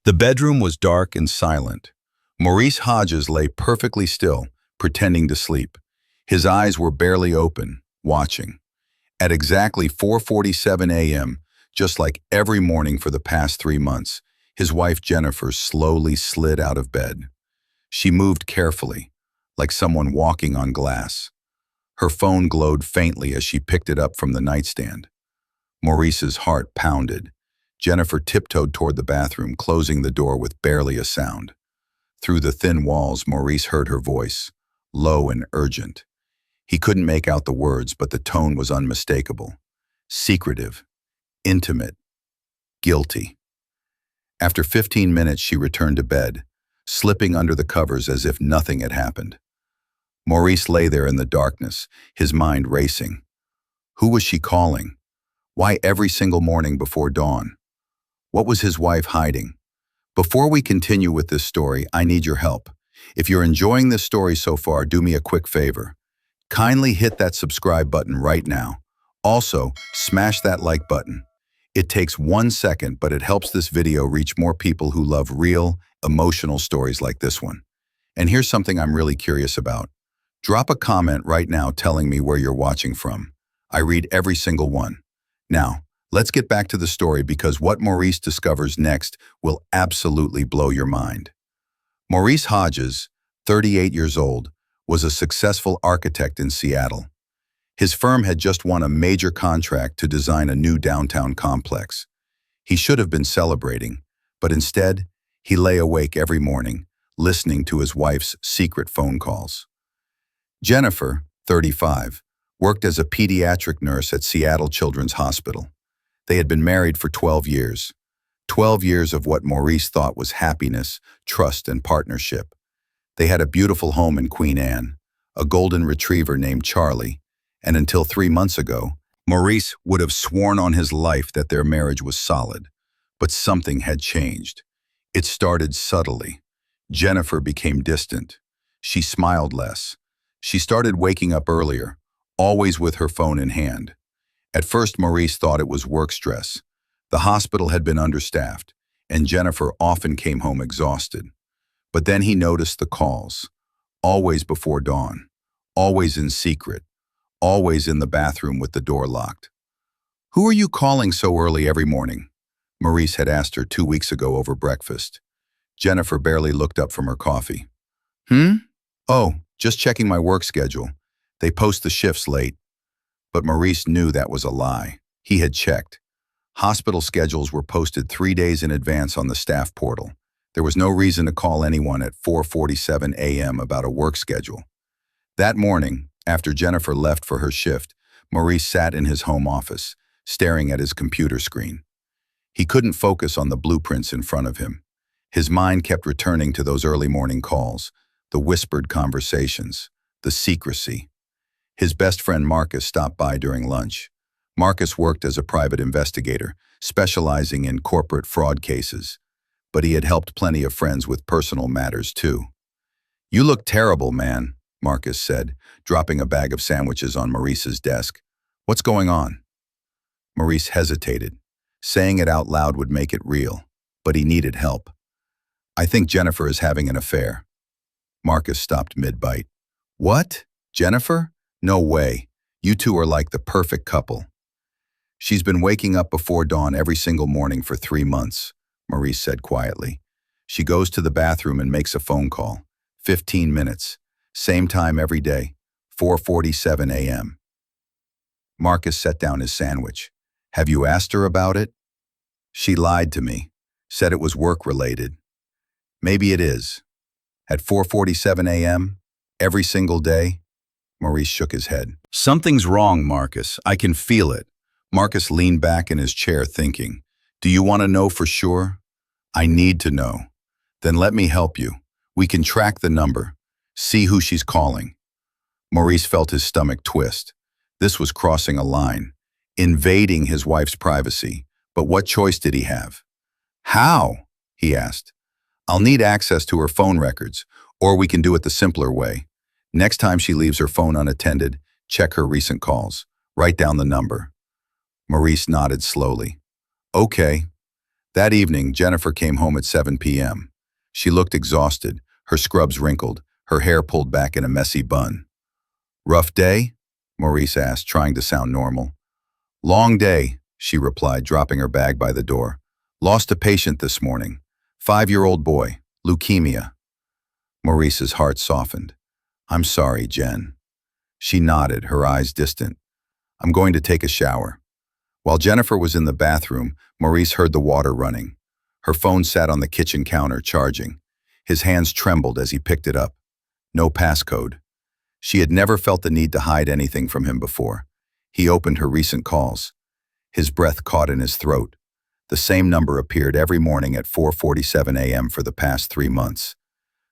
The bedroom was dark and silent. Maurice Hodges lay perfectly still, pretending to sleep. His eyes were barely open, watching. At exactly 4:47 a.m., just like every morning for the past 3 months, his wife Jennifer slowly slid out of bed. She moved carefully, like someone walking on glass. Her phone glowed faintly as she picked it up from the nightstand. Maurice's heart pounded. Jennifer tiptoed toward the bathroom, closing the door with barely a sound. Through the thin walls, Maurice heard her voice, low and urgent. He couldn't make out the words, but the tone was unmistakable. Secretive, intimate, guilty. After 15 minutes, she returned to bed, slipping under the covers as if nothing had happened. Maurice lay there in the darkness, his mind racing. Who was she calling? Why every single morning before dawn? What was his wife hiding? Before we continue with this story, I need your help. If you're enjoying this story so far, do me a quick favor. Kindly hit that subscribe button right now. Also, smash that like button. It takes 1 second, but it helps this video reach more people who love real, emotional stories like this one. And here's something I'm really curious about. Drop a comment right now telling me where you're watching from. I read every single one. Now, let's get back to the story because what Maurice discovers next will absolutely blow your mind. Maurice Hodges, 38 years old, was a successful architect in Seattle. His firm had just won a major contract to design a new downtown complex. He should have been celebrating, but instead, he lay awake every morning, listening to his wife's secret phone calls. Jennifer, 35, worked as a pediatric nurse at Seattle Children's Hospital. They had been married for 12 years. 12 years of what Maurice thought was happiness, trust, and partnership. They had a beautiful home in Queen Anne, a golden retriever named Charlie, and until 3 months ago, Maurice would have sworn on his life that their marriage was solid. But something had changed. It started subtly. Jennifer became distant. She smiled less. She started waking up earlier, always with her phone in hand. At first, Maurice thought it was work stress. The hospital had been understaffed, and Jennifer often came home exhausted. But then he noticed the calls, always before dawn, always in secret, always in the bathroom with the door locked. "Who are you calling so early every morning?" Maurice had asked her 2 weeks ago over breakfast. Jennifer barely looked up from her coffee. "Oh, just checking my work schedule. They post the shifts late." But Maurice knew that was a lie. He had checked. Hospital schedules were posted 3 days in advance on the staff portal. There was no reason to call anyone at 4:47 a.m. about a work schedule. That morning, after Jennifer left for her shift, Maurice sat in his home office, staring at his computer screen. He couldn't focus on the blueprints in front of him. His mind kept returning to those early morning calls, the whispered conversations, the secrecy. His best friend Marcus stopped by during lunch. Marcus worked as a private investigator, specializing in corporate fraud cases. But he had helped plenty of friends with personal matters too. "You look terrible, man," Marcus said, dropping a bag of sandwiches on Maurice's desk. "What's going on?" Maurice hesitated. Saying it out loud would make it real, but he needed help. "I think Jennifer is having an affair." Marcus stopped mid-bite. "What? Jennifer? No way. You two are like the perfect couple." "She's been waking up before dawn every single morning for 3 months, Maurice said quietly. "She goes to the bathroom and makes a phone call. 15 minutes. Same time every day. 4:47 a.m. Marcus set down his sandwich. "Have you asked her about it?" "She lied to me. Said it was work-related." "Maybe it is. At 4:47 a.m.? Every single day?" Maurice shook his head. "Something's wrong, Marcus. I can feel it." Marcus leaned back in his chair thinking. "Do you want to know for sure?" "I need to know." "Then let me help you. We can track the number. See who she's calling." Maurice felt his stomach twist. This was crossing a line, invading his wife's privacy. But what choice did he have? "How?" he asked. "I'll need access to her phone records, or we can do it the simpler way. Next time she leaves her phone unattended, check her recent calls. Write down the number." Maurice nodded slowly. "Okay." That evening, Jennifer came home at 7 p.m. She looked exhausted, her scrubs wrinkled, her hair pulled back in a messy bun. "Rough day?" Maurice asked, trying to sound normal. "Long day," she replied, dropping her bag by the door. "Lost a patient this morning. 5-year-old boy, leukemia." Maurice's heart softened. "I'm sorry, Jen." She nodded, her eyes distant. "I'm going to take a shower." While Jennifer was in the bathroom, Maurice heard the water running. Her phone sat on the kitchen counter, charging. His hands trembled as he picked it up. No passcode. She had never felt the need to hide anything from him before. He opened her recent calls. His breath caught in his throat. The same number appeared every morning at 4:47 a.m. for the past 3 months.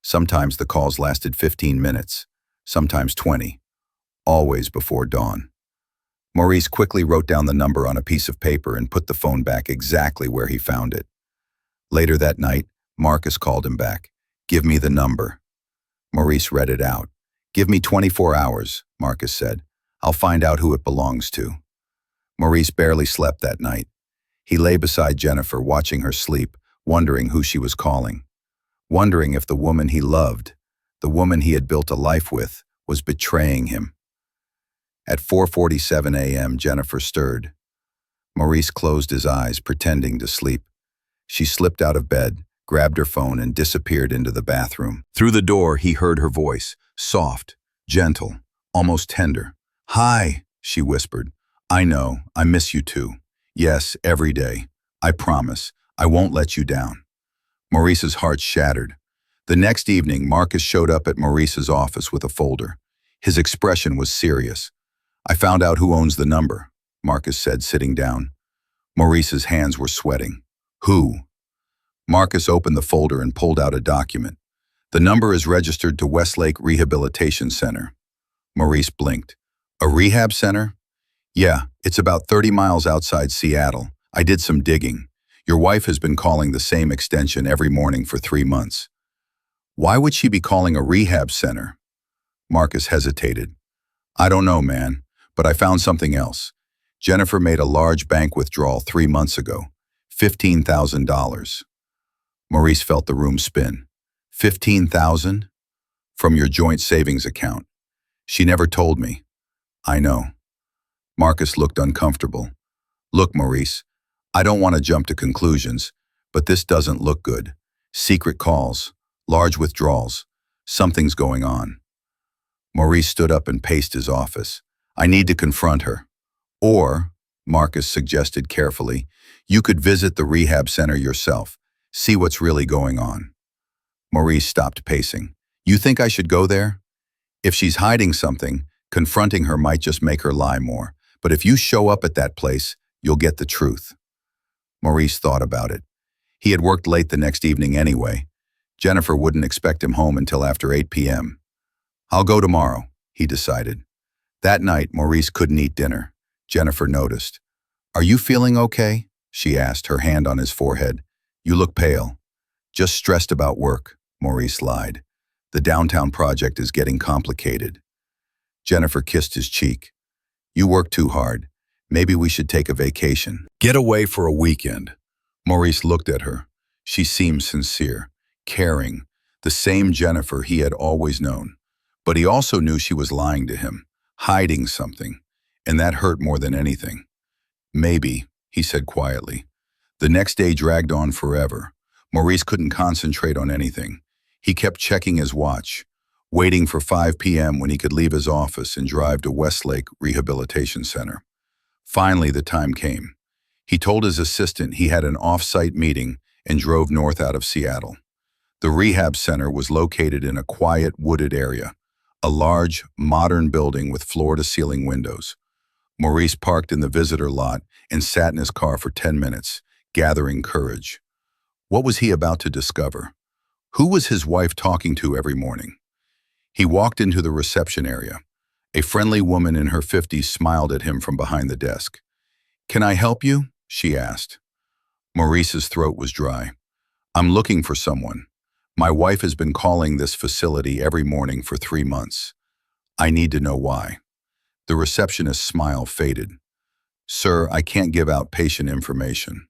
Sometimes the calls lasted 15 minutes, sometimes 20, always before dawn. Maurice quickly wrote down the number on a piece of paper and put the phone back exactly where he found it. Later that night, Marcus called him back. "Give me the number." Maurice read it out. "Give me 24 hours, Marcus said. "I'll find out who it belongs to." Maurice barely slept that night. He lay beside Jennifer, watching her sleep, wondering who she was calling. Wondering if the woman he loved, the woman he had built a life with, was betraying him. At 4:47 a.m., Jennifer stirred. Maurice closed his eyes, pretending to sleep. She slipped out of bed, grabbed her phone, and disappeared into the bathroom. Through the door, he heard her voice, soft, gentle, almost tender. "Hi," she whispered. "I know, I miss you too. Yes, every day. I promise, I won't let you down." Maurice's heart shattered. The next evening, Marcus showed up at Maurice's office with a folder. His expression was serious. "I found out who owns the number," Marcus said, sitting down. Maurice's hands were sweating. "Who?" Marcus opened the folder and pulled out a document. "The number is registered to Westlake Rehabilitation Center." Maurice blinked. "A rehab center?" "Yeah, it's about 30 miles outside Seattle. I did some digging. Your wife has been calling the same extension every morning for 3 months." "Why would she be calling a rehab center?" Marcus hesitated. "I don't know, man, but I found something else. Jennifer made a large bank withdrawal 3 months ago. $15,000. Maurice felt the room spin. $15,000? From your joint savings account. "She never told me." "I know." Marcus looked uncomfortable. "Look, Maurice, I don't want to jump to conclusions, but this doesn't look good. Secret calls, large withdrawals. Something's going on." Maurice stood up and paced his office. "I need to confront her. Or," Marcus suggested carefully, "you could visit the rehab center yourself, see what's really going on." Maurice stopped pacing. "You think I should go there? If she's hiding something, confronting her might just make her lie more. But if you show up at that place, you'll get the truth." Maurice thought about it. He had worked late the next evening anyway. Jennifer wouldn't expect him home until after 8 p.m. "I'll go tomorrow," he decided. That night, Maurice couldn't eat dinner. Jennifer noticed. "Are you feeling okay?" she asked, her hand on his forehead. "You look pale." "Just stressed about work," Maurice lied. "The downtown project is getting complicated." Jennifer kissed his cheek. "You work too hard. Maybe we should take a vacation. Get away for a weekend." Maurice looked at her. She seemed sincere, caring, the same Jennifer he had always known. But he also knew she was lying to him, hiding something, and that hurt more than anything. "Maybe," he said quietly. The next day dragged on forever. Maurice couldn't concentrate on anything. He kept checking his watch, waiting for 5 p.m. when he could leave his office and drive to Westlake Rehabilitation Center. Finally, the time came. He told his assistant he had an off-site meeting and drove north out of Seattle. The rehab center was located in a quiet, wooded area, a large, modern building with floor-to-ceiling windows. Maurice parked in the visitor lot and sat in his car for 10 minutes, gathering courage. What was he about to discover? Who was his wife talking to every morning? He walked into the reception area. A friendly woman in her 50s smiled at him from behind the desk. "Can I help you?" she asked. Maurice's throat was dry. "I'm looking for someone. My wife has been calling this facility every morning for 3 months. I need to know why." The receptionist's smile faded. "Sir, I can't give out patient information."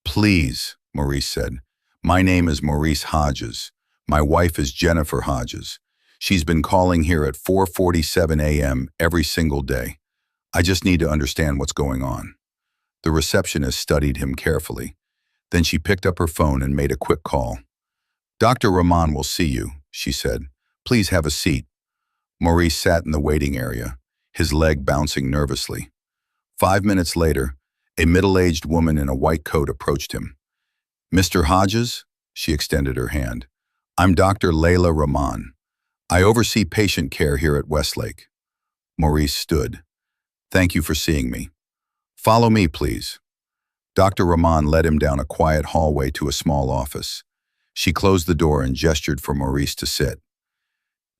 Please, Maurice said. My name is Maurice Hodges. My wife is Jennifer Hodges. She's been calling here at 4:47 a.m. every single day. I just need to understand what's going on. The receptionist studied him carefully. Then she picked up her phone and made a quick call. Dr. Rahman will see you, she said. Please have a seat. Maurice sat in the waiting area, his leg bouncing nervously. 5 minutes later, a middle-aged woman in a white coat approached him. Mr. Hodges? She extended her hand. I'm Dr. Layla Rahman. I oversee patient care here at Westlake. Maurice stood. Thank you for seeing me. Follow me, please. Dr. Rahman led him down a quiet hallway to a small office. She closed the door and gestured for Maurice to sit.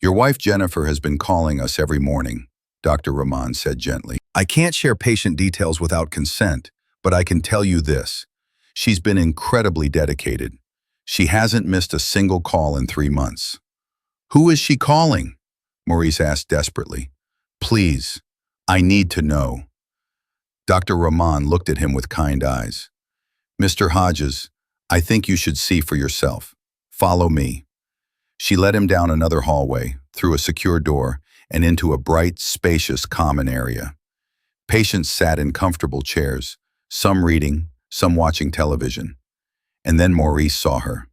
Your wife Jennifer has been calling us every morning, Dr. Rahman said gently. I can't share patient details without consent, but I can tell you this. She's been incredibly dedicated. She hasn't missed a single call in 3 months. Who is she calling? Maurice asked desperately. Please, I need to know. Dr. Rahman looked at him with kind eyes. Mr. Hodges, I think you should see for yourself. Follow me. She led him down another hallway, through a secure door, and into a bright, spacious common area. Patients sat in comfortable chairs, some reading, some watching television. And then Maurice saw her.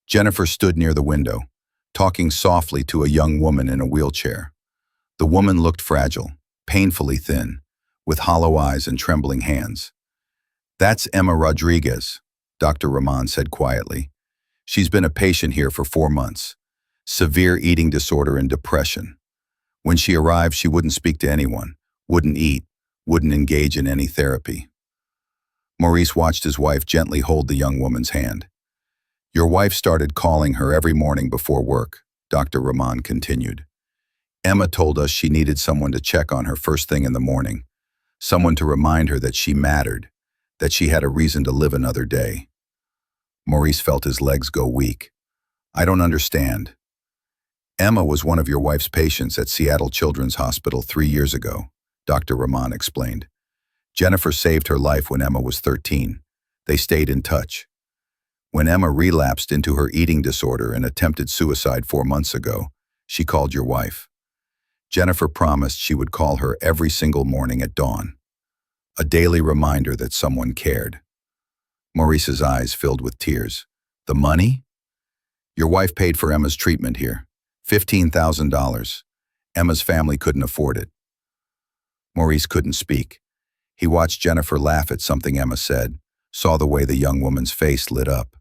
Jennifer stood near the window, talking softly to a young woman in a wheelchair. The woman looked fragile, painfully thin, with hollow eyes and trembling hands. That's Emma Rodriguez, Dr. Rahman said quietly. She's been a patient here for 4 months. Severe eating disorder and depression. When she arrived, she wouldn't speak to anyone, wouldn't eat, wouldn't engage in any therapy. Maurice watched his wife gently hold the young woman's hand. Your wife started calling her every morning before work, Dr. Rahman continued. Emma told us she needed someone to check on her first thing in the morning, someone to remind her that she mattered, that she had a reason to live another day. Maurice felt his legs go weak. I don't understand. Emma was one of your wife's patients at Seattle Children's Hospital 3 years ago, Dr. Rahman explained. Jennifer saved her life when Emma was 13. They stayed in touch. When Emma relapsed into her eating disorder and attempted suicide 4 months ago, she called your wife. Jennifer promised she would call her every single morning at dawn. A daily reminder that someone cared. Maurice's eyes filled with tears. The money? Your wife paid for Emma's treatment here. $15,000. Emma's family couldn't afford it. Maurice couldn't speak. He watched Jennifer laugh at something Emma said, saw the way the young woman's face lit up.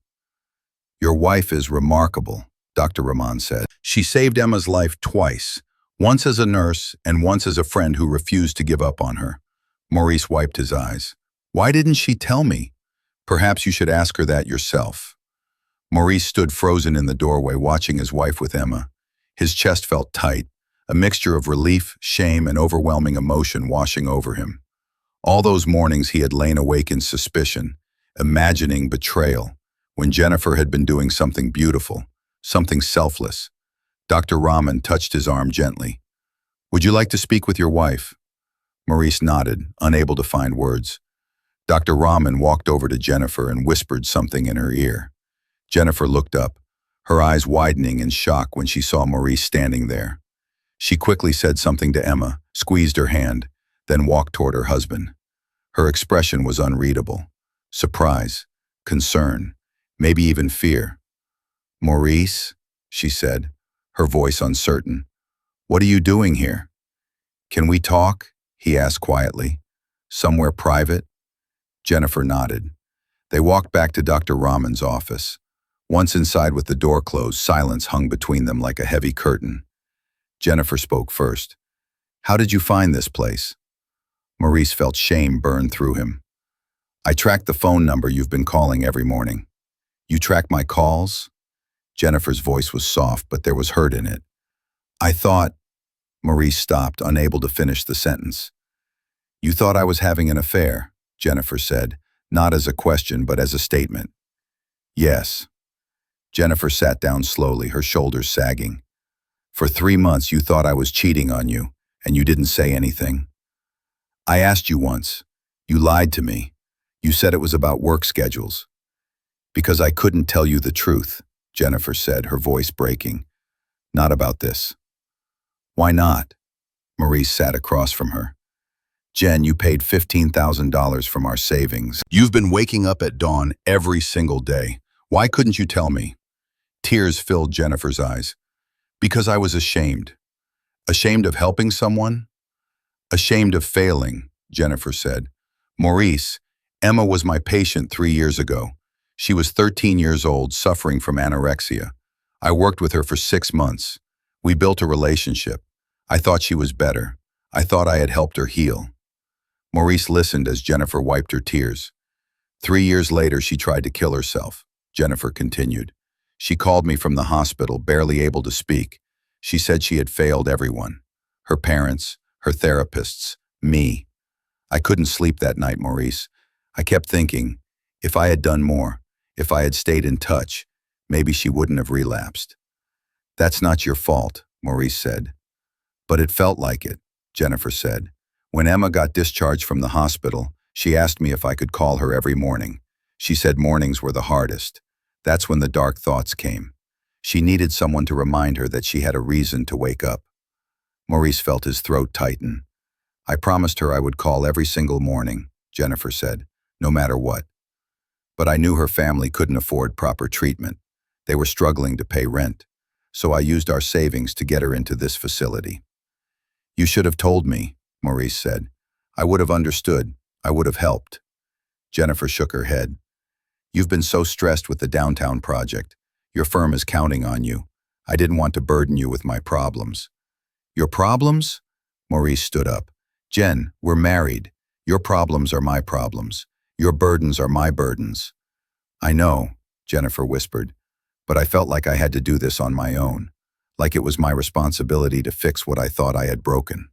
Your wife is remarkable, Dr. Rahman said. She saved Emma's life twice, once as a nurse and once as a friend who refused to give up on her. Maurice wiped his eyes. Why didn't she tell me? Perhaps you should ask her that yourself. Maurice stood frozen in the doorway watching his wife with Emma. His chest felt tight, a mixture of relief, shame, and overwhelming emotion washing over him. All those mornings he had lain awake in suspicion, imagining betrayal, when Jennifer had been doing something beautiful, something selfless. Dr. Rahman touched his arm gently. Would you like to speak with your wife? Maurice nodded, unable to find words. Dr. Rahman walked over to Jennifer and whispered something in her ear. Jennifer looked up, her eyes widening in shock when she saw Maurice standing there. She quickly said something to Emma, squeezed her hand, then walked toward her husband. Her expression was unreadable. Surprise, concern, maybe even fear. Maurice, she said, her voice uncertain. What are you doing here? Can we talk? He asked quietly. Somewhere private? Jennifer nodded. They walked back to Dr. Rahman's office. Once inside with the door closed, silence hung between them like a heavy curtain. Jennifer spoke first. How did you find this place? Maurice felt shame burn through him. I tracked the phone number you've been calling every morning. You track my calls? Jennifer's voice was soft, but there was hurt in it. I thought... Maurice stopped, unable to finish the sentence. You thought I was having an affair, Jennifer said, not as a question but as a statement. Yes. Jennifer sat down slowly, her shoulders sagging. For 3 months you thought I was cheating on you, and you didn't say anything. I asked you once. You lied to me. You said it was about work schedules. Because I couldn't tell you the truth, Jennifer said, her voice breaking. Not about this. Why not? Maurice sat across from her. Jen, you paid $15,000 from our savings. You've been waking up at dawn every single day. Why couldn't you tell me? Tears filled Jennifer's eyes. Because I was ashamed. Ashamed of helping someone? Ashamed of failing, Jennifer said. Maurice, Emma was my patient 3 years ago. She was 13 years old, suffering from anorexia. I worked with her for 6 months. We built a relationship. I thought she was better. I thought I had helped her heal. Maurice listened as Jennifer wiped her tears. 3 years later, she tried to kill herself, Jennifer continued. She called me from the hospital, barely able to speak. She said she had failed everyone. Her parents, her therapists, me. I couldn't sleep that night, Maurice. I kept thinking, if I had done more, if I had stayed in touch, maybe she wouldn't have relapsed. That's not your fault, Maurice said. But it felt like it, Jennifer said. When Emma got discharged from the hospital, she asked me if I could call her every morning. She said mornings were the hardest. That's when the dark thoughts came. She needed someone to remind her that she had a reason to wake up. Maurice felt his throat tighten. I promised her I would call every single morning, Jennifer said, no matter what. But I knew her family couldn't afford proper treatment. They were struggling to pay rent. So I used our savings to get her into this facility. You should have told me, Maurice said. I would have understood. I would have helped. Jennifer shook her head. You've been so stressed with the downtown project. Your firm is counting on you. I didn't want to burden you with my problems. Your problems? Maurice stood up. Jen, we're married. Your problems are my problems. Your burdens are my burdens. I know, Jennifer whispered, but I felt like I had to do this on my own, like it was my responsibility to fix what I thought I had broken.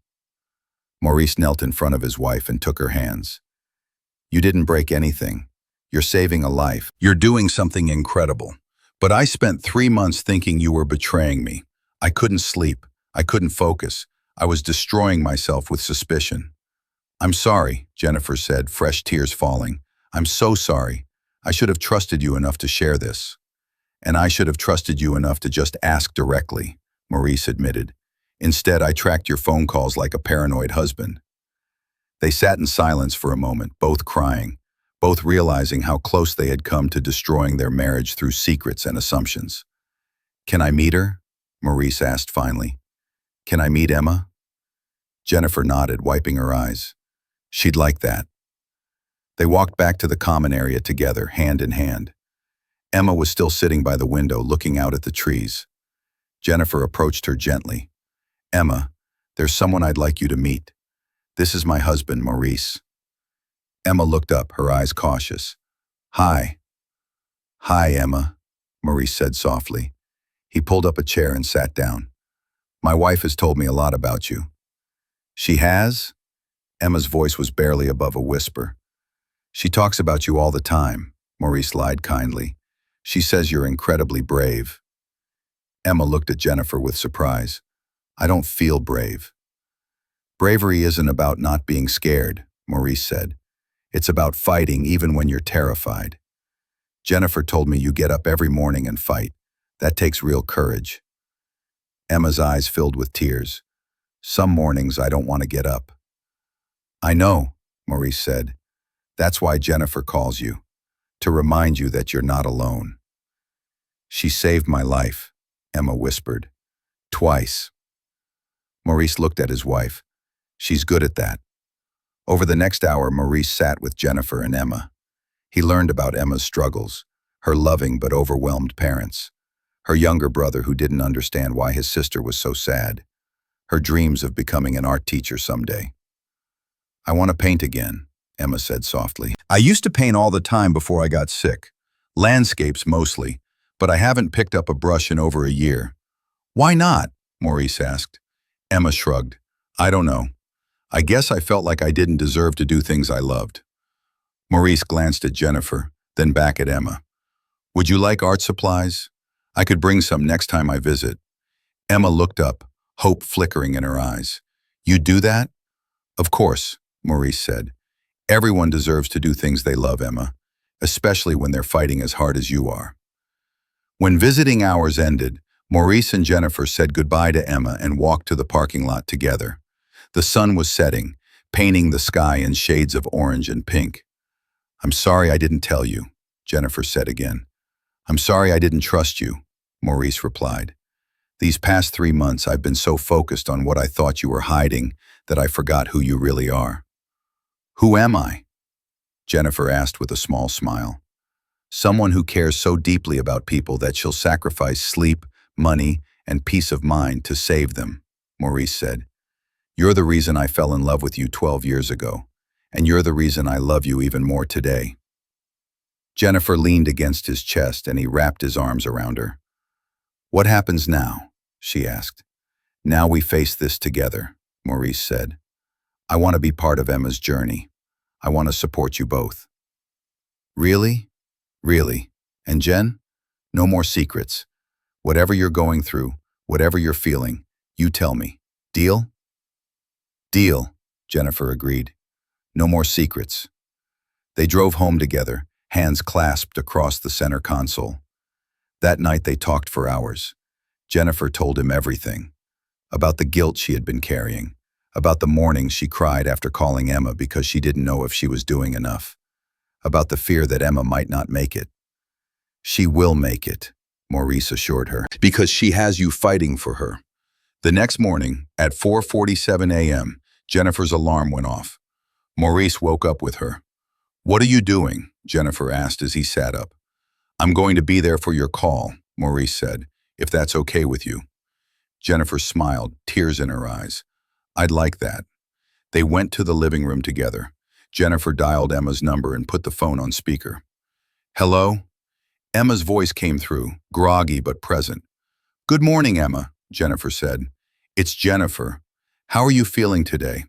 Maurice knelt in front of his wife and took her hands. You didn't break anything. You're saving a life. You're doing something incredible. But I spent 3 months thinking you were betraying me. I couldn't sleep. I couldn't focus. I was destroying myself with suspicion. I'm sorry, Jennifer said, fresh tears falling. I'm so sorry. I should have trusted you enough to share this. And I should have trusted you enough to just ask directly, Maurice admitted. Instead, I tracked your phone calls like a paranoid husband. They sat in silence for a moment, both crying, both realizing how close they had come to destroying their marriage through secrets and assumptions. Can I meet her? Maurice asked finally. Can I meet Emma? Jennifer nodded, wiping her eyes. She'd like that. They walked back to the common area together, hand in hand. Emma was still sitting by the window, looking out at the trees. Jennifer approached her gently. Emma, there's someone I'd like you to meet. This is my husband, Maurice. Emma looked up, her eyes cautious. Hi. Hi, Emma, Maurice said softly. He pulled up a chair and sat down. My wife has told me a lot about you. She has? Emma's voice was barely above a whisper. She talks about you all the time, Maurice lied kindly. She says you're incredibly brave. Emma looked at Jennifer with surprise. I don't feel brave. Bravery isn't about not being scared, Maurice said. It's about fighting even when you're terrified. Jennifer told me you get up every morning and fight. That takes real courage. Emma's eyes filled with tears. Some mornings I don't want to get up. I know, Maurice said. That's why Jennifer calls you, to remind you that you're not alone. She saved my life, Emma whispered. Twice. Maurice looked at his wife. She's good at that. Over the next hour, Maurice sat with Jennifer and Emma. He learned about Emma's struggles, her loving but overwhelmed parents, her younger brother who didn't understand why his sister was so sad, her dreams of becoming an art teacher someday. I want to paint again, Emma said softly. I used to paint all the time before I got sick. Landscapes mostly, but I haven't picked up a brush in over a year. Why not? Maurice asked. Emma shrugged. I don't know. I guess I felt like I didn't deserve to do things I loved. Maurice glanced at Jennifer, then back at Emma. Would you like art supplies? I could bring some next time I visit. Emma looked up, hope flickering in her eyes. You do that? Of course, Maurice said. Everyone deserves to do things they love, Emma, especially when they're fighting as hard as you are. When visiting hours ended, Maurice and Jennifer said goodbye to Emma and walked to the parking lot together. The sun was setting, painting the sky in shades of orange and pink. "I'm sorry I didn't tell you," Jennifer said again. "I'm sorry I didn't trust you," Maurice replied. "These past 3 months I've been so focused on what I thought you were hiding that I forgot who you really are." "Who am I?" Jennifer asked with a small smile. "Someone who cares so deeply about people that she'll sacrifice sleep, money, and peace of mind to save them," Maurice said. "You're the reason I fell in love with you 12 years ago, and you're the reason I love you even more today." Jennifer leaned against his chest and he wrapped his arms around her. "What happens now?" she asked. "Now we face this together," Maurice said. "I want to be part of Emma's journey. I want to support you both." "Really? Really? And Jen? No more secrets. Whatever you're going through, whatever you're feeling, you tell me. Deal?" "Deal," Jennifer agreed. "No more secrets." They drove home together, hands clasped across the center console. That night they talked for hours. Jennifer told him everything. About the guilt she had been carrying. About the mornings she cried after calling Emma because she didn't know if she was doing enough. About the fear that Emma might not make it. "She will make it," Maurice assured her, "because she has you fighting for her." The next morning, at 4:47 a.m., Jennifer's alarm went off. Maurice woke up with her. "What are you doing?" Jennifer asked as he sat up. "I'm going to be there for your call," Maurice said, "if that's okay with you." Jennifer smiled, tears in her eyes. "I'd like that." They went to the living room together. Jennifer dialed Emma's number and put the phone on speaker. "Hello?" Emma's voice came through, groggy but present. "Good morning, Emma," Jennifer said. "It's Jennifer. How are you feeling today?"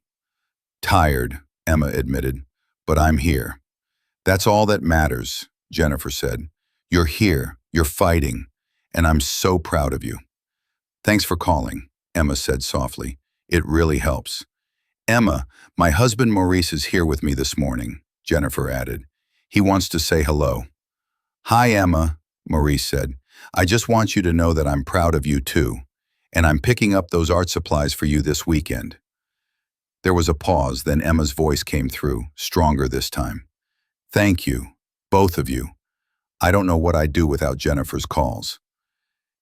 "Tired," Emma admitted, "but I'm here." "That's all that matters," Jennifer said. "You're here, you're fighting, and I'm so proud of you." "Thanks for calling," Emma said softly. "It really helps." "Emma, my husband Maurice is here with me this morning," Jennifer added. "He wants to say hello." "Hi, Emma," Maurice said. "I just want you to know that I'm proud of you too, and I'm picking up those art supplies for you this weekend." There was a pause, then Emma's voice came through, stronger this time. "Thank you, both of you. I don't know what I'd do without Jennifer's calls."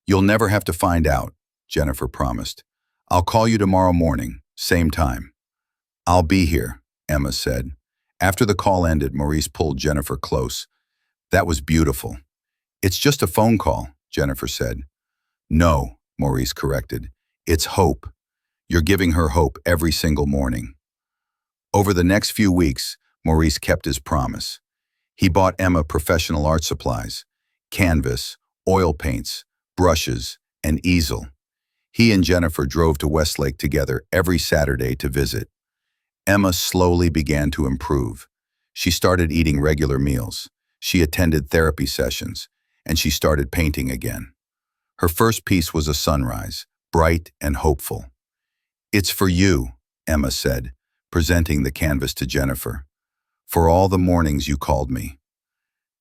"You'll never have to find out," Jennifer promised. "I'll call you tomorrow morning, same time." "I'll be here," Emma said. After the call ended, Maurice pulled Jennifer close. "That was beautiful." "It's just a phone call," Jennifer said. "No," Maurice corrected. "It's hope. You're giving her hope every single morning." Over the next few weeks, Maurice kept his promise. He bought Emma professional art supplies, canvas, oil paints, brushes, and easel. He and Jennifer drove to Westlake together every Saturday to visit. Emma slowly began to improve. She started eating regular meals. She attended therapy sessions, and she started painting again. Her first piece was a sunrise, bright and hopeful. "It's for you," Emma said, presenting the canvas to Jennifer. "For all the mornings you called me."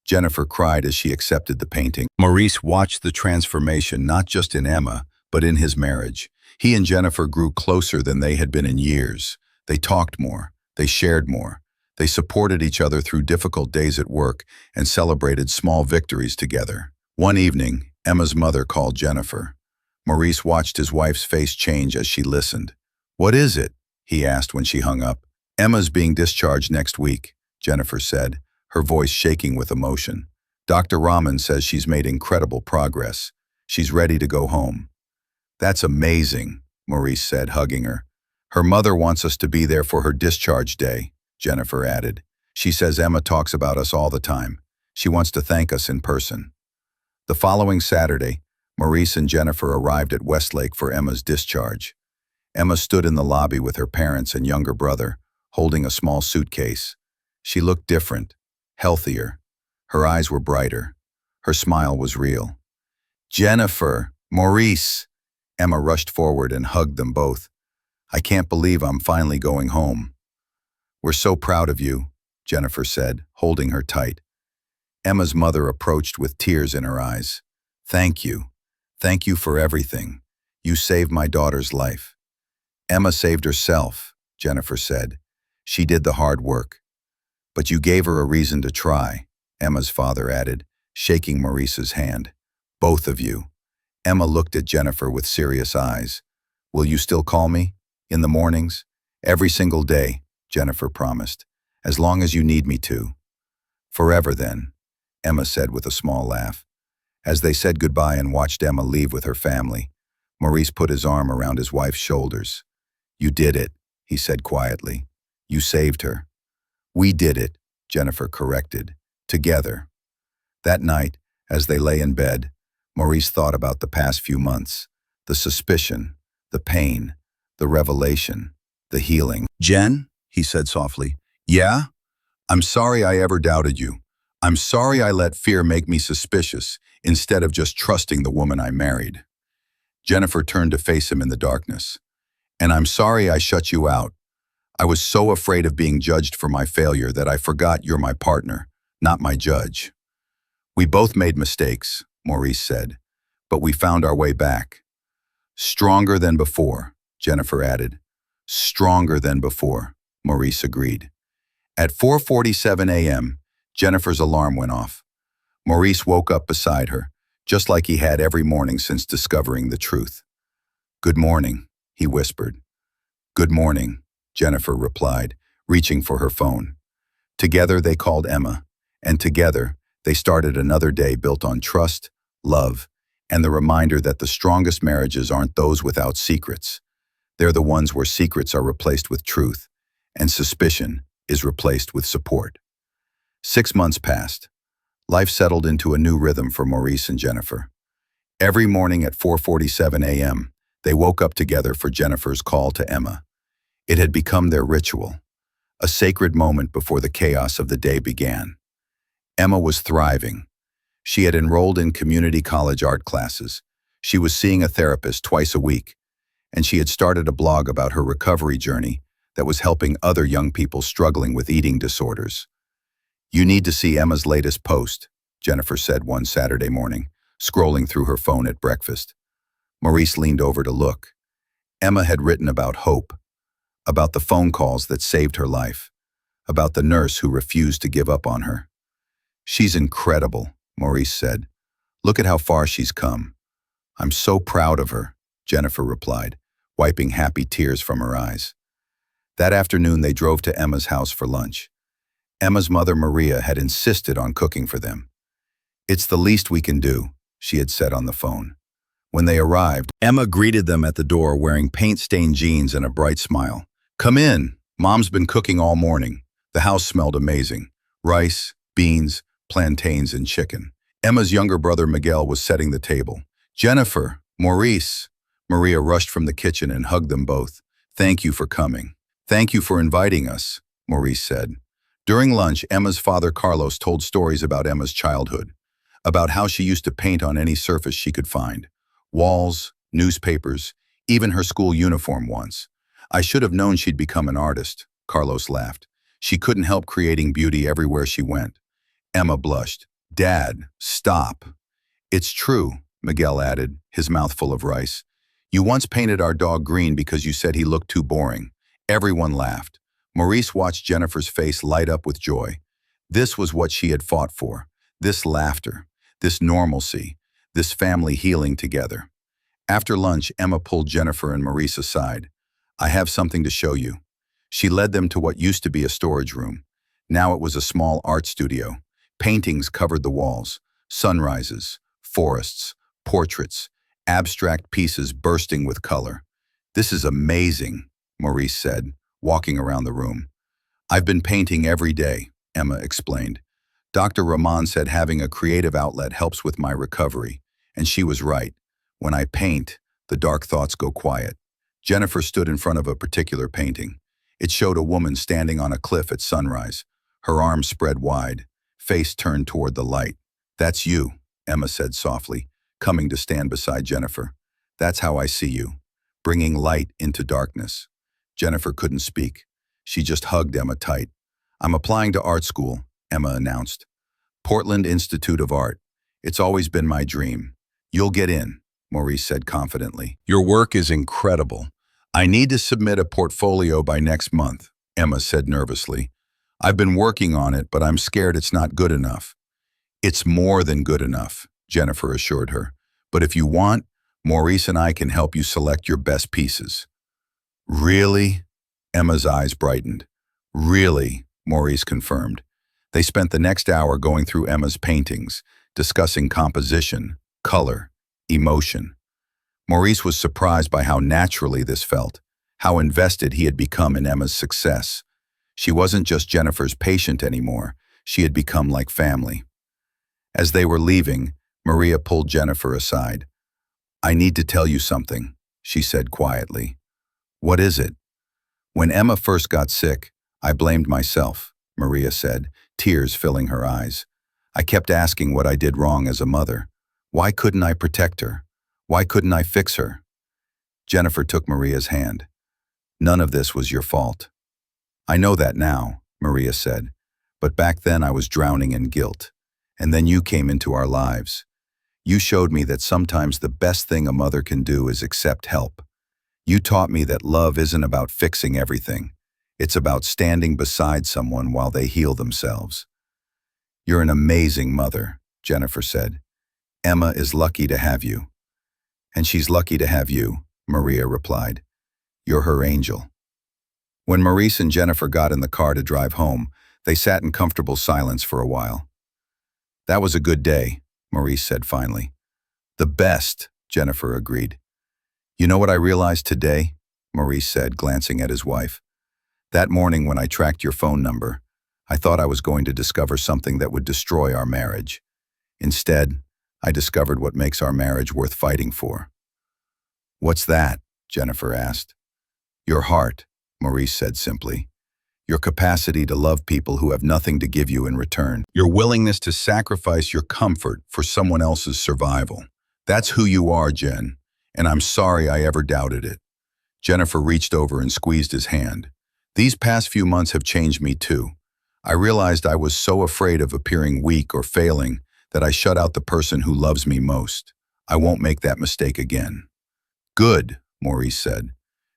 Jennifer cried as she accepted the painting. Maurice watched the transformation not just in Emma, but in his marriage. He and Jennifer grew closer than they had been in years. They talked more. They shared more. They supported each other through difficult days at work and celebrated small victories together. One evening, Emma's mother called Jennifer. Maurice watched his wife's face change as she listened. "What is it?" he asked when she hung up. "Emma's being discharged next week," Jennifer said, her voice shaking with emotion. "Dr. Rahman says she's made incredible progress. She's ready to go home." "That's amazing," Maurice said, hugging her. "Her mother wants us to be there for her discharge day," Jennifer added. "She says Emma talks about us all the time. She wants to thank us in person." The following Saturday, Maurice and Jennifer arrived at Westlake for Emma's discharge. Emma stood in the lobby with her parents and younger brother, holding a small suitcase. She looked different, healthier. Her eyes were brighter. Her smile was real. "Jennifer, Maurice!" Emma rushed forward and hugged them both. "I can't believe I'm finally going home." "We're so proud of you," Jennifer said, holding her tight. Emma's mother approached with tears in her eyes. Thank you. Thank you for everything. You saved my daughter's life. Emma saved herself, Jennifer said. She did the hard work. But you gave her a reason to try, Emma's father added, shaking Maurice's hand. Both of you. Emma looked at Jennifer with serious eyes. Will you still call me? In the mornings? Every single day, Jennifer promised. As long as you need me to. Forever then, Emma said with a small laugh. As they said goodbye and watched Emma leave with her family, Maurice put his arm around his wife's shoulders. You did it, he said quietly. You saved her. We did it, Jennifer corrected. Together. That night, as they lay in bed, Maurice thought about the past few months, the suspicion, the pain, the revelation, the healing. Jen, he said softly, yeah? I'm sorry I ever doubted you. I'm sorry I let fear make me suspicious instead of just trusting the woman I married. Jennifer turned to face him in the darkness. And I'm sorry I shut you out. I was so afraid of being judged for my failure that I forgot you're my partner, not my judge. We both made mistakes, Maurice said, but we found our way back. Stronger than before, Jennifer added. Stronger than before, Maurice agreed. At 4:47 a.m., Jennifer's alarm went off. Maurice woke up beside her, just like he had every morning since discovering the truth. Good morning, he whispered. Good morning, Jennifer replied, reaching for her phone. Together they called Emma, and together they started another day built on trust, love, and the reminder that the strongest marriages aren't those without secrets. They're the ones where secrets are replaced with truth, and suspicion is replaced with support. 6 months passed. Life settled into a new rhythm for Maurice and Jennifer. Every morning at 4:47 a.m., they woke up together for Jennifer's call to Emma. It had become their ritual, a sacred moment before the chaos of the day began. Emma was thriving. She had enrolled in community college art classes. She was seeing a therapist twice a week, and she had started a blog about her recovery journey that was helping other young people struggling with eating disorders. You need to see Emma's latest post, Jennifer said one Saturday morning, scrolling through her phone at breakfast. Maurice leaned over to look. Emma had written about hope, about the phone calls that saved her life, about the nurse who refused to give up on her. She's incredible, Maurice said. Look at how far she's come. I'm so proud of her, Jennifer replied, wiping happy tears from her eyes. That afternoon they drove to Emma's house for lunch. Emma's mother, Maria, had insisted on cooking for them. It's the least we can do, she had said on the phone. When they arrived, Emma greeted them at the door wearing paint-stained jeans and a bright smile. Come in. Mom's been cooking all morning. The house smelled amazing. Rice, beans, plantains, and chicken. Emma's younger brother, Miguel, was setting the table. Jennifer, Maurice. Maria rushed from the kitchen and hugged them both. Thank you for coming. Thank you for inviting us, Maurice said. During lunch, Emma's father, Carlos, told stories about Emma's childhood, about how she used to paint on any surface she could find. Walls, newspapers, even her school uniform once. I should have known she'd become an artist, Carlos laughed. She couldn't help creating beauty everywhere she went. Emma blushed. Dad, stop. It's true, Miguel added, his mouth full of rice. You once painted our dog green because you said he looked too boring. Everyone laughed. Maurice watched Jennifer's face light up with joy. This was what she had fought for. This laughter, this normalcy, this family healing together. After lunch, Emma pulled Jennifer and Maurice aside. I have something to show you. She led them to what used to be a storage room. Now it was a small art studio. Paintings covered the walls. Sunrises, forests, portraits, abstract pieces bursting with color. This is amazing, Maurice said, walking around the room. I've been painting every day, Emma explained. Dr. Rahman said having a creative outlet helps with my recovery, and she was right. When I paint, the dark thoughts go quiet. Jennifer stood in front of a particular painting. It showed a woman standing on a cliff at sunrise, her arms spread wide, face turned toward the light. That's you, Emma said softly, coming to stand beside Jennifer. That's how I see you, bringing light into darkness. Jennifer couldn't speak. She just hugged Emma tight. I'm applying to art school, Emma announced. Portland Institute of Art. It's always been my dream. You'll get in, Maurice said confidently. Your work is incredible. I need to submit a portfolio by next month, Emma said nervously. I've been working on it, but I'm scared it's not good enough. It's more than good enough, Jennifer assured her. But if you want, Maurice and I can help you select your best pieces. Really? Emma's eyes brightened. Really, Maurice confirmed. They spent the next hour going through Emma's paintings, discussing composition, color, emotion. Maurice was surprised by how naturally this felt, how invested he had become in Emma's success. She wasn't just Jennifer's patient anymore, she had become like family. As they were leaving, Maria pulled Jennifer aside. I need to tell you something, she said quietly. What is it? When Emma first got sick, I blamed myself, Maria said, tears filling her eyes. I kept asking what I did wrong as a mother. Why couldn't I protect her? Why couldn't I fix her? Jennifer took Maria's hand. None of this was your fault. I know that now, Maria said, but back then I was drowning in guilt. And then you came into our lives. You showed me that sometimes the best thing a mother can do is accept help. You taught me that love isn't about fixing everything. It's about standing beside someone while they heal themselves. You're an amazing mother, Jennifer said. Emma is lucky to have you. And she's lucky to have you, Maria replied. You're her angel. When Maurice and Jennifer got in the car to drive home, they sat in comfortable silence for a while. That was a good day, Maurice said finally. The best, Jennifer agreed. You know what I realized today? Maurice said, glancing at his wife. That morning when I tracked your phone number, I thought I was going to discover something that would destroy our marriage. Instead, I discovered what makes our marriage worth fighting for. What's that? Jennifer asked. Your heart, Maurice said simply. Your capacity to love people who have nothing to give you in return. Your willingness to sacrifice your comfort for someone else's survival. That's who you are, Jen, and I'm sorry I ever doubted it. Jennifer reached over and squeezed his hand. These past few months have changed me too. I realized I was so afraid of appearing weak or failing that I shut out the person who loves me most. I won't make that mistake again. Good, Maurice said,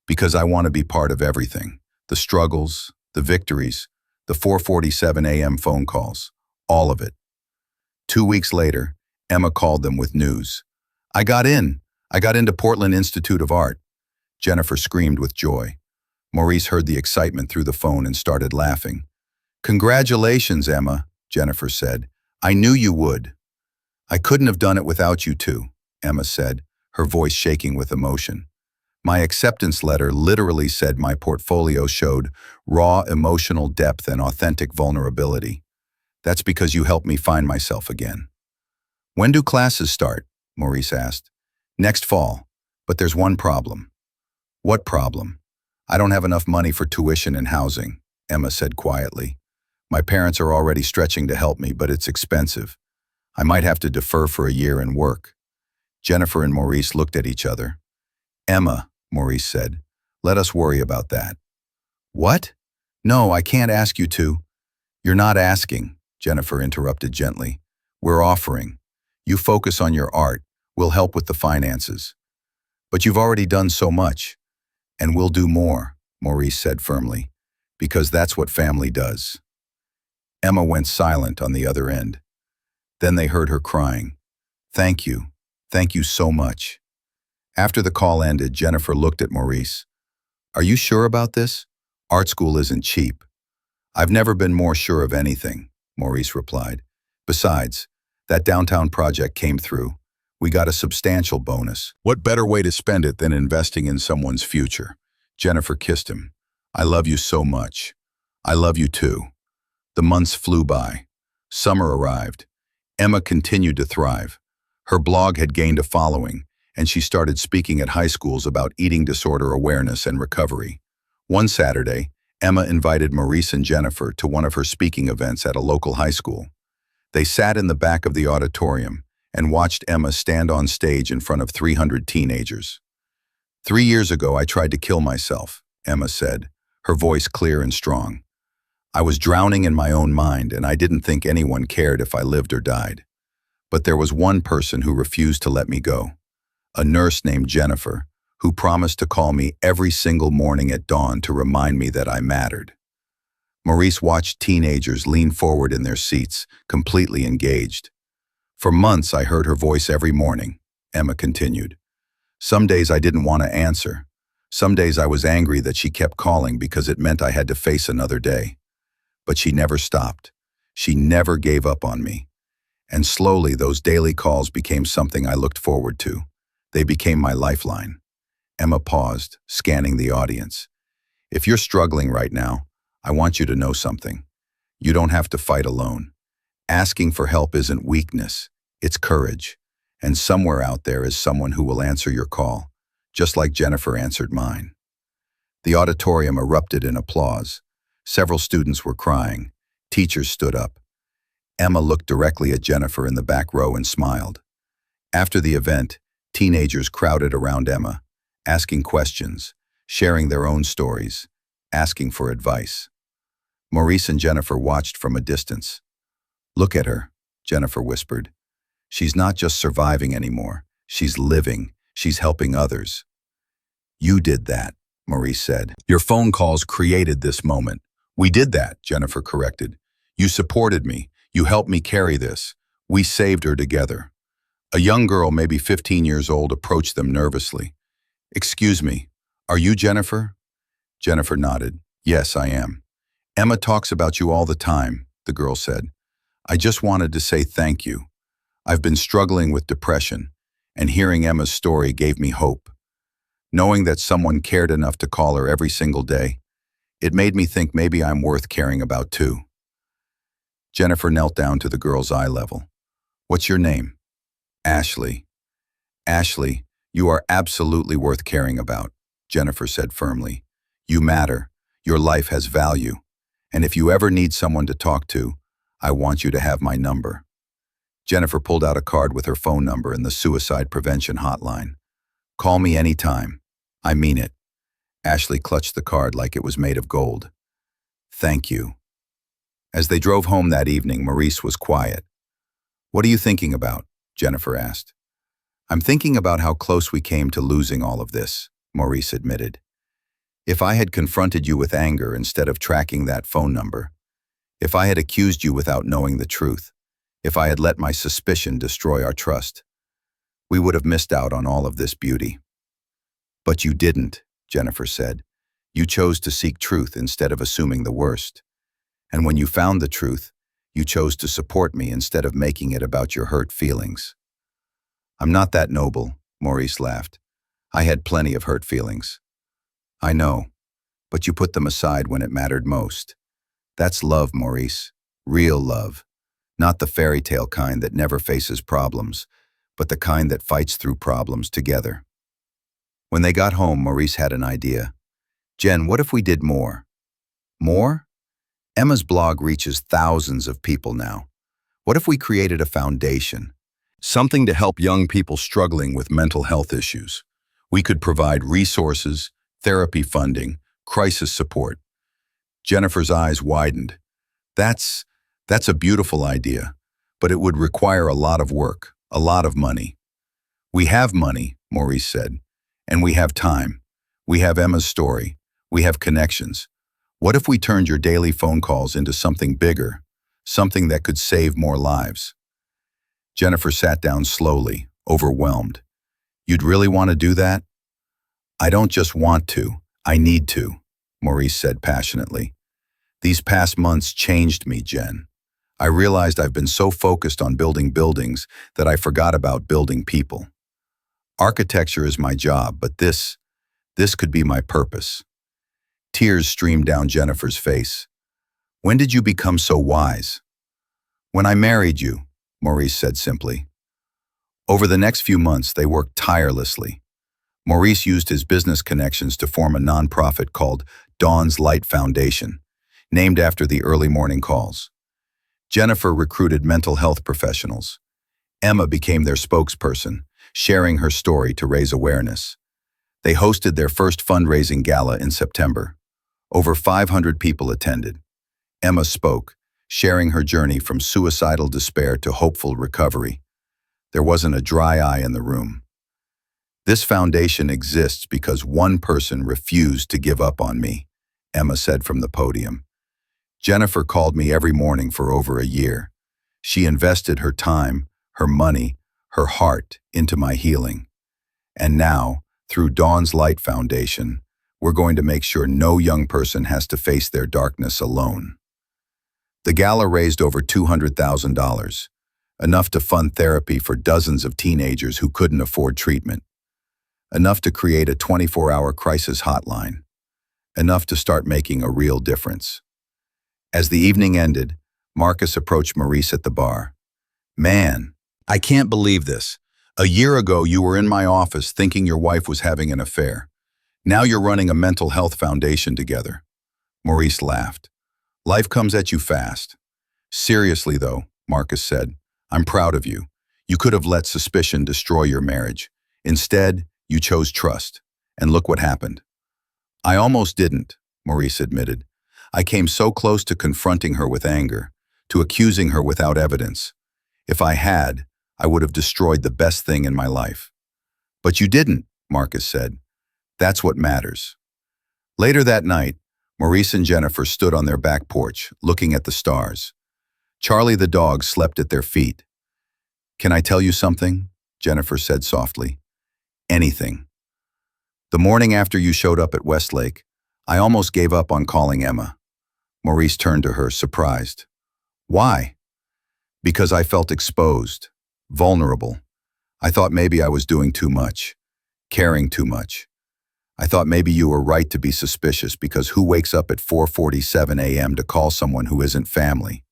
because I want to be part of everything. The struggles, the victories, the 4:47 a.m. phone calls, all of it. 2 weeks later, Emma called them with news. I got into Portland Institute of Art. Jennifer screamed with joy. Maurice heard the excitement through the phone and started laughing. Congratulations, Emma, Jennifer said. I knew you would. I couldn't have done it without you two, Emma said, her voice shaking with emotion. My acceptance letter literally said my portfolio showed raw emotional depth and authentic vulnerability. That's because you helped me find myself again. When do classes start? Maurice asked. Next fall, but there's one problem. What problem? I don't have enough money for tuition and housing, Emma said quietly. My parents are already stretching to help me, but it's expensive. I might have to defer for a year and work. Jennifer and Maurice looked at each other. Emma, Maurice said, let us worry about that. What? No, I can't ask you to. You're not asking, Jennifer interrupted gently. We're offering. You focus on your art. We'll help with the finances. But you've already done so much. And we'll do more, Maurice said firmly, because that's what family does. Emma went silent on the other end. Then they heard her crying. Thank you so much. After the call ended, Jennifer looked at Maurice. Are you sure about this? Art school isn't cheap. I've never been more sure of anything, Maurice replied. Besides, that downtown project came through. We got a substantial bonus. What better way to spend it than investing in someone's future? Jennifer kissed him. I love you so much. I love you too. The months flew by. Summer arrived. Emma continued to thrive. Her blog had gained a following, and she started speaking at high schools about eating disorder awareness and recovery. One Saturday, Emma invited Maurice and Jennifer to one of her speaking events at a local high school. They sat in the back of the auditorium and watched Emma stand on stage in front of 300 teenagers. 3 years ago, I tried to kill myself, Emma said, her voice clear and strong. I was drowning in my own mind, and I didn't think anyone cared if I lived or died. But there was one person who refused to let me go. A nurse named Jennifer, who promised to call me every single morning at dawn to remind me that I mattered. Maurice watched teenagers lean forward in their seats, completely engaged. For months, I heard her voice every morning, Emma continued. Some days I didn't want to answer. Some days I was angry that she kept calling because it meant I had to face another day. But she never stopped. She never gave up on me. And slowly, those daily calls became something I looked forward to. They became my lifeline. Emma paused, scanning the audience. If you're struggling right now, I want you to know something. You don't have to fight alone. Asking for help isn't weakness, it's courage. And somewhere out there is someone who will answer your call, just like Jennifer answered mine. The auditorium erupted in applause. Several students were crying. Teachers stood up. Emma looked directly at Jennifer in the back row and smiled. After the event, teenagers crowded around Emma, asking questions, sharing their own stories, asking for advice. Maurice and Jennifer watched from a distance. "Look at her," Jennifer whispered. "She's not just surviving anymore. She's living. She's helping others." "You did that," Maurice said. "Your phone calls created this moment." "We did that," Jennifer corrected. "You supported me. You helped me carry this. We saved her together." A young girl, maybe 15 years old, approached them nervously. "Excuse me, are you Jennifer?" Jennifer nodded. "Yes, I am." "Emma talks about you all the time," the girl said. "I just wanted to say thank you. I've been struggling with depression, and hearing Emma's story gave me hope. Knowing that someone cared enough to call her every single day, it made me think maybe I'm worth caring about too." Jennifer knelt down to the girl's eye level. "What's your name?" "Ashley." "Ashley, you are absolutely worth caring about," Jennifer said firmly. "You matter. Your life has value. And if you ever need someone to talk to, I want you to have my number." Jennifer pulled out a card with her phone number and the suicide prevention hotline. "Call me anytime. I mean it." Ashley clutched the card like it was made of gold. "Thank you." As they drove home that evening, Maurice was quiet. "What are you thinking about?" Jennifer asked. "I'm thinking about how close we came to losing all of this," Maurice admitted. "If I had confronted you with anger instead of tracking that phone number, if I had accused you without knowing the truth, if I had let my suspicion destroy our trust, we would have missed out on all of this beauty." "But you didn't," Jennifer said. "You chose to seek truth instead of assuming the worst. And when you found the truth, you chose to support me instead of making it about your hurt feelings." "I'm not that noble," Maurice laughed. "I had plenty of hurt feelings." "I know, but you put them aside when it mattered most. That's love, Maurice. Real love. Not the fairy tale kind that never faces problems, but the kind that fights through problems together." When they got home, Maurice had an idea. "Jen, what if we did more?" "More? Emma's blog reaches thousands of people now. What if we created a foundation? Something to help young people struggling with mental health issues. We could provide resources, therapy funding, crisis support." Jennifer's eyes widened. That's a beautiful idea, but it would require a lot of work, a lot of money." "We have money," Maurice said, "and we have time. We have Emma's story. We have connections. What if we turned your daily phone calls into something bigger, something that could save more lives?" Jennifer sat down slowly, overwhelmed. "You'd really want to do that?" "I don't just want to, I need to," Maurice said passionately. "These past months changed me, Jen. I realized I've been so focused on building buildings that I forgot about building people. Architecture is my job, but this could be my purpose." Tears streamed down Jennifer's face. "When did you become so wise?" "When I married you," Maurice said simply. Over the next few months, they worked tirelessly. Maurice used his business connections to form a nonprofit called Dawn's Light Foundation, named after the early morning calls. Jennifer recruited mental health professionals. Emma became their spokesperson, sharing her story to raise awareness. They hosted their first fundraising gala in September. Over 500 people attended. Emma spoke, sharing her journey from suicidal despair to hopeful recovery. There wasn't a dry eye in the room. "This foundation exists because one person refused to give up on me," Emma said from the podium. "Jennifer called me every morning for over a year. She invested her time, her money, her heart into my healing. And now, through Dawn's Light Foundation, we're going to make sure no young person has to face their darkness alone." The gala raised over $200,000, enough to fund therapy for dozens of teenagers who couldn't afford treatment, enough to create a 24-hour crisis hotline, enough to start making a real difference. As the evening ended, Marcus approached Maurice at the bar. "Man, I can't believe this. A year ago, you were in my office thinking your wife was having an affair. Now you're running a mental health foundation together." Maurice laughed. "Life comes at you fast." "Seriously, though," Marcus said, "I'm proud of you. You could have let suspicion destroy your marriage. Instead, you chose trust. And look what happened." "I almost didn't," Maurice admitted. "I came so close to confronting her with anger, to accusing her without evidence. If I had, I would have destroyed the best thing in my life." "But you didn't," Marcus said. "That's what matters." Later that night, Maurice and Jennifer stood on their back porch, looking at the stars. Charlie the dog slept at their feet. "Can I tell you something?" Jennifer said softly. "Anything. The morning after you showed up at Westlake, I almost gave up on calling Emma." Maurice turned to her, surprised. "Why?" "Because I felt exposed, vulnerable. I thought maybe I was doing too much, caring too much. I thought maybe you were right to be suspicious because who wakes up at 4:47 a.m. to call someone who isn't family?"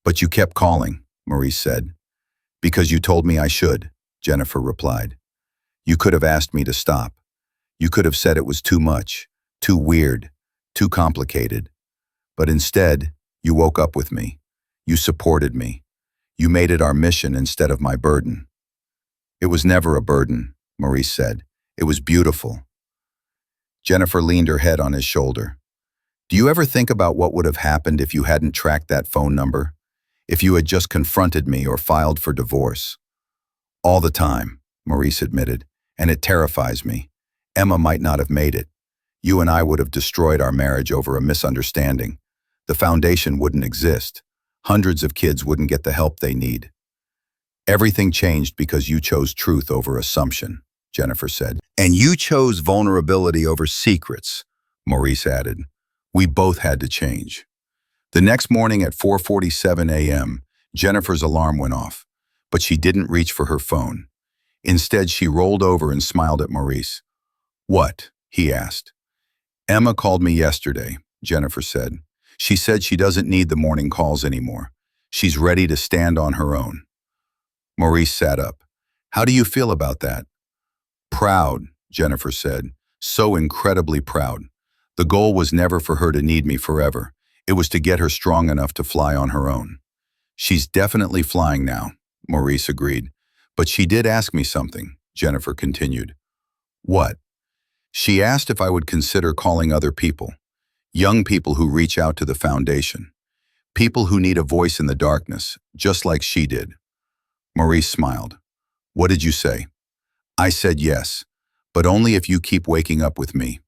"But you kept calling," Maurice said. "Because you told me I should," Jennifer replied. "You could have asked me to stop. You could have said it was too much, too weird, too complicated. But instead, you woke up with me. You supported me. You made it our mission instead of my burden." "It was never a burden," Maurice said. "It was beautiful." Jennifer leaned her head on his shoulder. "Do you ever think about what would have happened if you hadn't tracked that phone number? If you had just confronted me or filed for divorce?" "All the time," Maurice admitted, "and it terrifies me. Emma might not have made it. You and I would have destroyed our marriage over a misunderstanding. The foundation wouldn't exist. Hundreds of kids wouldn't get the help they need." "Everything changed because you chose truth over assumption," Jennifer said. "And you chose vulnerability over secrets," Maurice added. "We both had to change." The next morning at 4:47 a.m., Jennifer's alarm went off, but she didn't reach for her phone. Instead, she rolled over and smiled at Maurice. "What?" he asked. "Emma called me yesterday," Jennifer said. "She said she doesn't need the morning calls anymore. She's ready to stand on her own." Maurice sat up. "How do you feel about that?" "Proud," Jennifer said. "So incredibly proud. The goal was never for her to need me forever. It was to get her strong enough to fly on her own." "She's definitely flying now," Maurice agreed. "But she did ask me something," Jennifer continued. "What?" "She asked if I would consider calling other people. Young people who reach out to the foundation. People who need a voice in the darkness, just like she did." Maurice smiled. "What did you say?" "I said yes, but only if you keep waking up with me."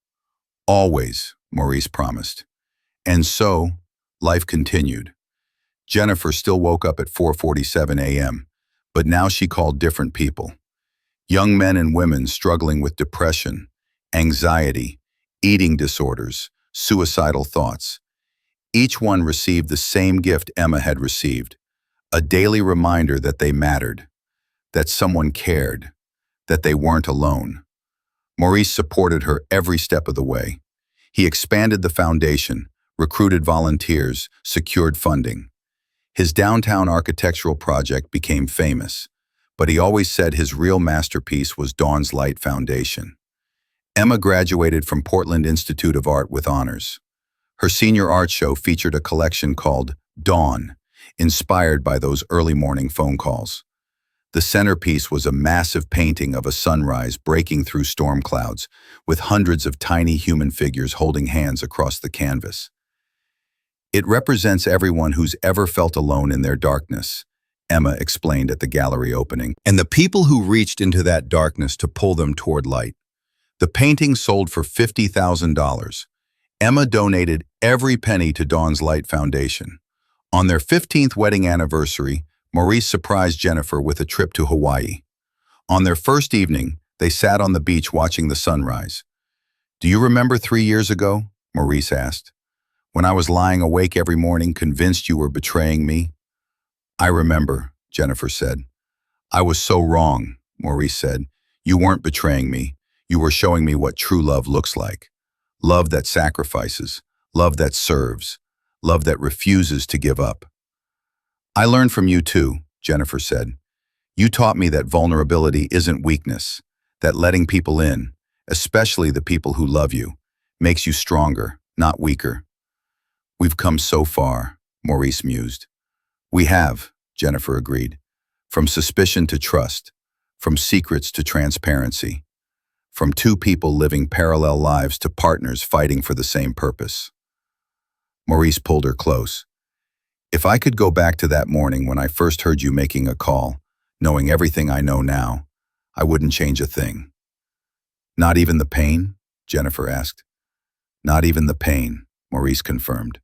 "Always," Maurice promised. And so, life continued. Jennifer still woke up at 4:47 a.m., but now she called different people. Young men and women struggling with depression, anxiety, eating disorders, suicidal thoughts. Each one received the same gift Emma had received, a daily reminder that they mattered, that someone cared, that they weren't alone. Maurice supported her every step of the way. He expanded the foundation, recruited volunteers, secured funding. His downtown architectural project became famous, but he always said his real masterpiece was Dawn's Light Foundation. Emma graduated from Portland Institute of Art with honors. Her senior art show featured a collection called Dawn, inspired by those early morning phone calls. The centerpiece was a massive painting of a sunrise breaking through storm clouds, with hundreds of tiny human figures holding hands across the canvas. It represents everyone who's ever felt alone in their darkness, Emma explained at the gallery opening, and the people who reached into that darkness to pull them toward light. The painting sold for $50,000. Emma donated every penny to Dawn's Light Foundation. On their 15th wedding anniversary, Maurice surprised Jennifer with a trip to Hawaii. On their first evening, they sat on the beach watching the sunrise. "Do you remember 3 years ago?" Maurice asked. "When I was lying awake every morning, convinced you were betraying me?" "I remember," Jennifer said. "I was so wrong," Maurice said. "You weren't betraying me. You were showing me what true love looks like. Love that sacrifices, love that serves, love that refuses to give up." "I learned from you too," Jennifer said. "You taught me that vulnerability isn't weakness, that letting people in, especially the people who love you, makes you stronger, not weaker." "We've come so far," Maurice mused. "We have," Jennifer agreed. "From suspicion to trust, from secrets to transparency, from two people living parallel lives to partners fighting for the same purpose." Maurice pulled her close. "If I could go back to that morning when I first heard you making a call, knowing everything I know now, I wouldn't change a thing." "Not even the pain?" Jennifer asked. "Not even the pain," Maurice confirmed.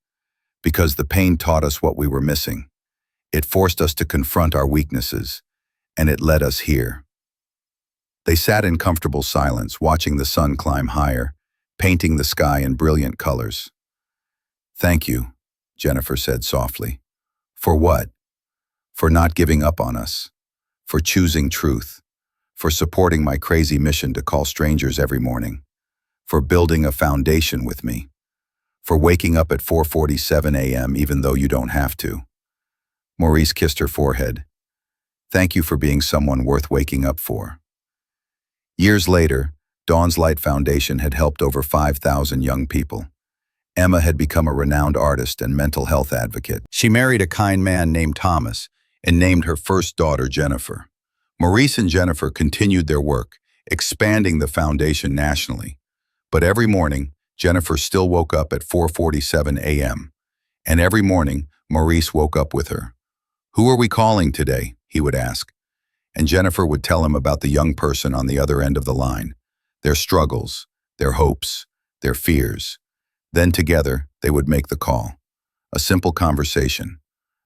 "Because the pain taught us what we were missing. It forced us to confront our weaknesses, and it led us here." They sat in comfortable silence, watching the sun climb higher, painting the sky in brilliant colors. "Thank you," Jennifer said softly. "For what?" "For not giving up on us. For choosing truth. For supporting my crazy mission to call strangers every morning. For building a foundation with me. For waking up at 4:47 a.m. even though you don't have to." Maurice kissed her forehead. "Thank you for being someone worth waking up for." Years later, Dawn's Light Foundation had helped over 5,000 young people. Emma had become a renowned artist and mental health advocate. She married a kind man named Thomas and named her first daughter Jennifer. Maurice and Jennifer continued their work, expanding the foundation nationally. But every morning, Jennifer still woke up at 4:47 a.m. And every morning, Maurice woke up with her. "Who are we calling today?" he would ask. And Jennifer would tell him about the young person on the other end of the line, their struggles, their hopes, their fears. Then together, they would make the call. A simple conversation,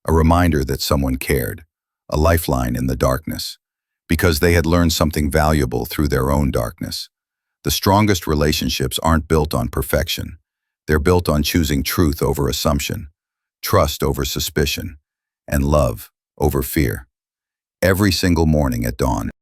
a reminder that someone cared, a lifeline in the darkness, because they had learned something valuable through their own darkness. The strongest relationships aren't built on perfection. They're built on choosing truth over assumption, trust over suspicion, and love over fear. Every single morning at dawn,